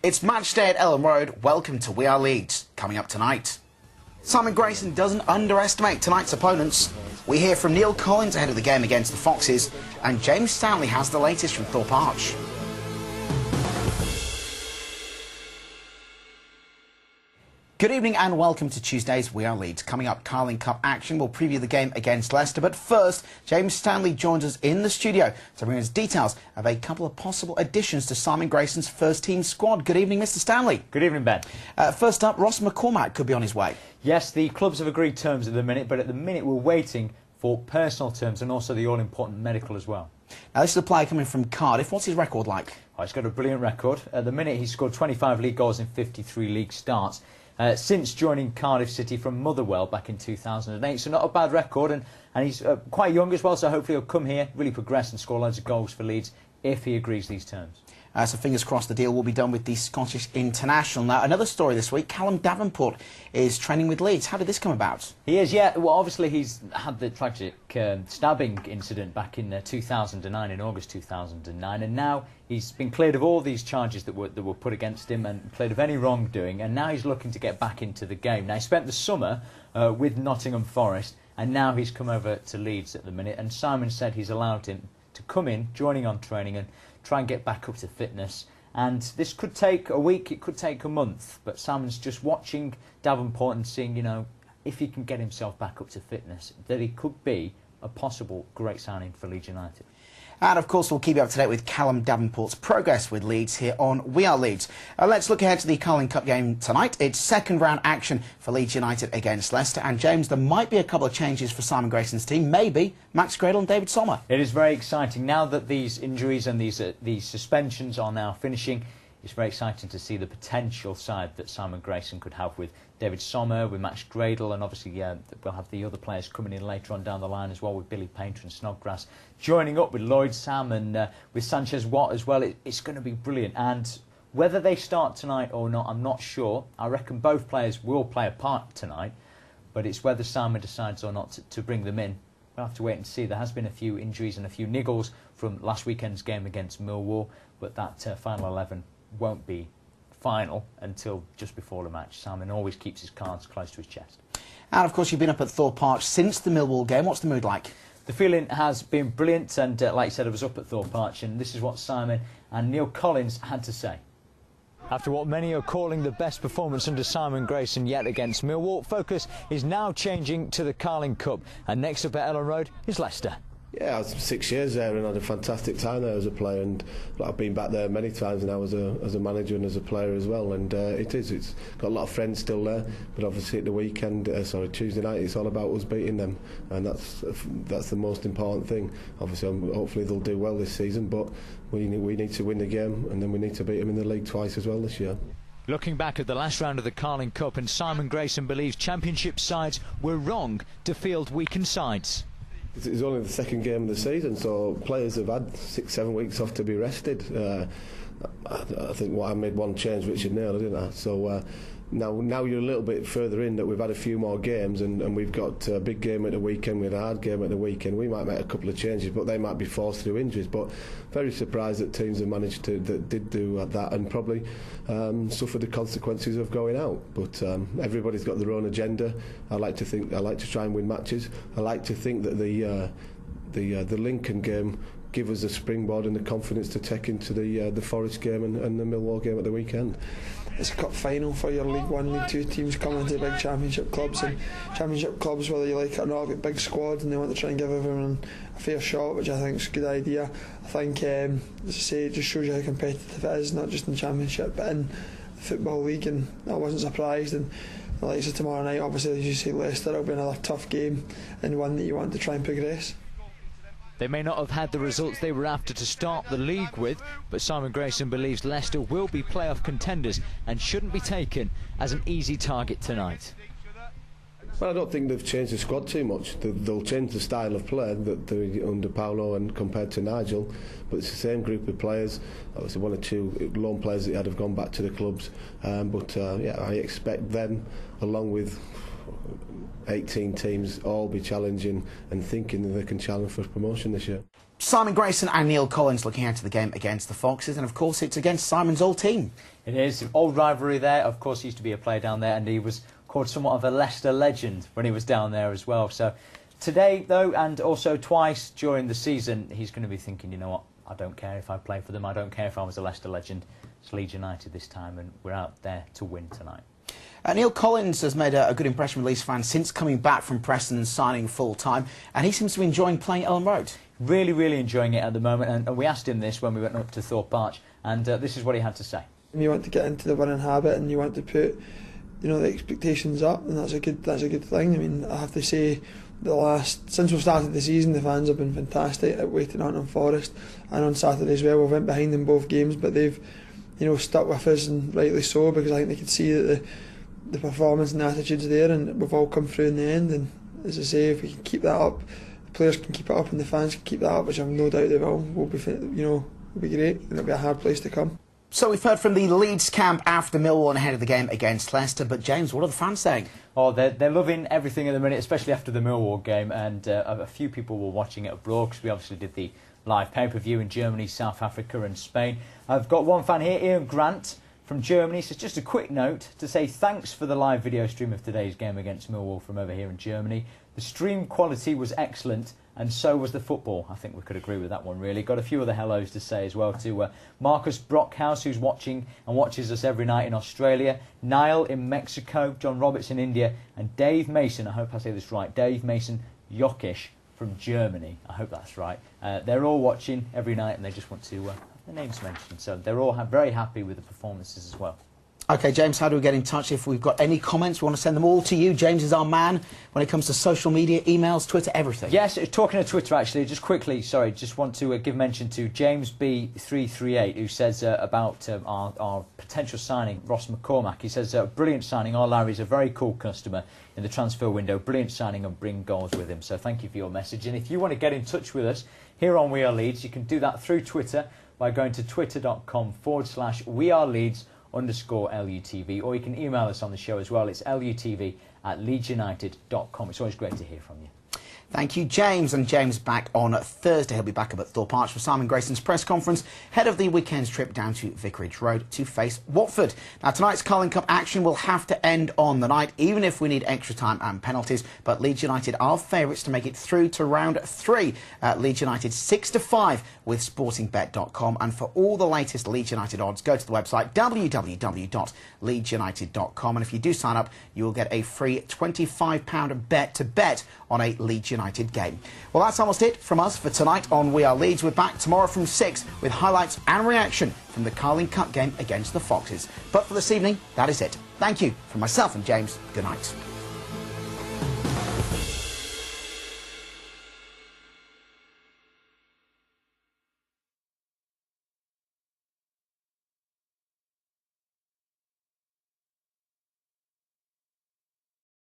It's match day at Ellen Road. Welcome to We Are Leeds. Coming up tonight, Simon Grayson doesn't underestimate tonight's opponents. We hear from Neil Collins ahead of the game against the Foxes, and James Stanley has the latest from Thorpe Arch. Good evening and welcome to Tuesday's We Are Leeds. Coming up, Carling Cup action. We'll preview the game against Leicester, but first, James Stanley joins us in the studio to bring us details of a couple of possible additions to Simon Grayson's first-team squad. Good evening, Mr. Stanley. Good evening, Ben. First up, Ross McCormack could be on his way. Yes, the clubs have agreed terms at the minute, but at the minute we're waiting for personal terms and also the all-important medical as well. Now, this is a player coming from Cardiff. What's his record like? Oh, he's got a brilliant record. At the minute, he's scored 25 league goals in 53 league starts. Since joining Cardiff City from Motherwell back in 2008, so not a bad record, and he's quite young as well, so hopefully he'll come here, really progress and score loads of goals for Leeds if he agrees these terms. So fingers crossed the deal will be done with the Scottish international. Now, another story this week, Callum Davenport is training with Leeds. How did this come about? He is, yeah. Well, obviously he's had the tragic stabbing incident back in 2009, in August 2009, and now he's been cleared of all these charges that were put against him and cleared of any wrongdoing, and now he's looking to get back into the game. Now, he spent the summer with Nottingham Forest, and now he's come over to Leeds at the minute, and Simon said he's allowed him to come in, joining on training, and try and get back up to fitness. And this could take a week, it could take a month, but Simon's just watching Davenport and seeing, you know, if he can get himself back up to fitness, that he could be a possible great signing for Leeds United. And of course, we'll keep you up to date with Callum Davenport's progress with Leeds here on We Are Leeds. Let's look ahead to the Carling Cup game tonight. It's second round action for Leeds United against Leicester. And James, there might be a couple of changes for Simon Grayson's team. Maybe Max Gradel and David Sommer. It is very exciting. Now that these injuries and these suspensions are now finishing, it's very exciting to see the potential side that Simon Grayson could have with David Sommer, with Max Gradel, and obviously we'll have the other players coming in later on down the line as well, with Billy Painter and Snodgrass joining up with Lloyd Sam and with Sanchez Watt as well. It's going to be brilliant, and whether they start tonight or not, I'm not sure. I reckon both players will play a part tonight, but it's whether Simon decides or not to bring them in. We'll have to wait and see. There has been a few injuries and a few niggles from last weekend's game against Millwall, but that final 11 won't be final until just before the match. Simon always keeps his cards close to his chest. And of course, you've been up at Thorpe Arch since the Millwall game. What's the mood like? The feeling has been brilliant, and like I said, I was up at Thorpe Arch, and this is what Simon and Neil Collins had to say. After what many are calling the best performance under Simon Grayson yet against Millwall, focus is now changing to the Carling Cup, and next up at Ellen Road is Leicester. Yeah, I was 6 years there and had a fantastic time there as a player, and I've been back there many times now as a manager and as a player as well, and it's got a lot of friends still there, but obviously at the weekend, Tuesday night, it's all about us beating them, and that's the most important thing. Obviously, hopefully they'll do well this season, but we need to win the game, and then we need to beat them in the league twice as well this year. Looking back at the last round of the Carling Cup, and Simon Grayson believes Championship sides were wrong to field weakened sides. It's only the second game of the season, so players have had 6-7 weeks off to be rested. I think I made one change, Richard Naylor, didn't I? So now you're a little bit further in that we've had a few more games, and we've got a big game at the weekend, we had a hard game at the weekend. We might make a couple of changes, but they might be forced through injuries. But very surprised that teams have managed that did do that, and probably suffered the consequences of going out. But everybody's got their own agenda. I like to try and win matches. I like to think that the Lincoln game give us a springboard and the confidence to take into the Forest game and the Millwall game at the weekend. It's a cup final for your League 1, League 2 teams coming into big Championship clubs, and Championship clubs, whether you like it or not, have got big squads and they want to try and give everyone a fair shot, which I think is a good idea. I think, as I say, it just shows you how competitive it is, not just in the Championship but in the Football League, and I wasn't surprised. And the likes of tomorrow night, obviously, as you say, Leicester will be another tough game and one that you want to try and progress. They may not have had the results they were after to start the league with, but Simon Grayson believes Leicester will be playoff contenders and shouldn't be taken as an easy target tonight. Well, I don't think they've changed the squad too much. They'll change the style of play that they're under Paolo and compared to Nigel, but it's the same group of players. Obviously, one or two loan players that he had have gone back to the clubs, but I expect them, along with 18 teams all be challenging and thinking that they can challenge for promotion this year. Simon Grayson and Neil Collins looking out to the game against the Foxes, and of course it's against Simon's old team. It is. Old rivalry there. Of course, he used to be a player down there, and he was called somewhat of a Leicester legend when he was down there as well. So today, though, and also twice during the season, he's going to be thinking, you know what, I don't care if I play for them, I don't care if I was a Leicester legend. It's Leeds United this time, and we're out there to win tonight. Neil Collins has made a good impression with Leeds fans since coming back from Preston and signing full-time, and he seems to be enjoying playing Ellen Road. Really, really enjoying it at the moment, and we asked him this when we went up to Thorpe Arch, and this is what he had to say. You want to get into the winning habit, and you want to put, you know, the expectations up, and that's a good thing. I mean, I have to say, since we've started the season, the fans have been fantastic at Weighton and Forest, and on Saturday as well. We went behind in both games, but they've, you know, stuck with us, and rightly so, because I think they could see that the performance and the attitude's there, and we've all come through in the end. And as I say, if we can keep that up, the players can keep it up, and the fans can keep that up, which I've no doubt they will. We'll be great, and it'll be a hard place to come. So we've heard from the Leeds camp after Millwall and ahead of the game against Leicester, but James, what are the fans saying? Oh, they're loving everything at the minute, especially after the Millwall game, and a few people were watching it abroad because we obviously did the live pay-per-view in Germany, South Africa and Spain. I've got one fan here, Ian Grant from Germany. So just a quick note to say thanks for the live video stream of today's game against Millwall from over here in Germany. The stream quality was excellent, and so was the football. I think we could agree with that one, really. Got a few other hellos to say as well to Marcus Brockhouse, who's watching and watches us every night in Australia, Niall in Mexico, John Roberts in India, and Dave Mason, I hope I say this right, Dave Mason Jokic from Germany. I hope that's right. They're all watching every night, and they just want to have their names mentioned. So they're all very happy with the performances as well. OK, James, how do we get in touch if we've got any comments? We want to send them all to you. James is our man when it comes to social media, emails, Twitter, everything. Yes, talking of Twitter, actually, just quickly, sorry, just want to give mention to James B338, who says about our potential signing, Ross McCormack. He says, brilliant signing. Our Larry's a very cool customer in the transfer window. Brilliant signing and bring goals with him. So thank you for your message. And if you want to get in touch with us here on We Are Leeds, you can do that through Twitter by going to twitter.com/WeAreLeeds_LUTV, or you can email us on the show as well. It's LUTV@leedsunited.com. It's always great to hear from you. Thank you, James. And James back on Thursday. He'll be back up at Thorpe Arch for Simon Grayson's press conference, head of the weekend's trip down to Vicarage Road to face Watford. Now, tonight's Carling Cup action will have to end on the night, even if we need extra time and penalties. But Leeds United are favourites to make it through to round 3. Leeds United 6-5 with sportingbet.com. And for all the latest Leeds United odds, go to the website www.leedsunited.com. And if you do sign up, you will get a free £25 bet to bet on a Leeds United game. Well, that's almost it from us for tonight on We Are Leeds. We're back tomorrow from 6 with highlights and reaction from the Carling Cup game against the Foxes. But for this evening, that is it. Thank you from myself and James. Good night.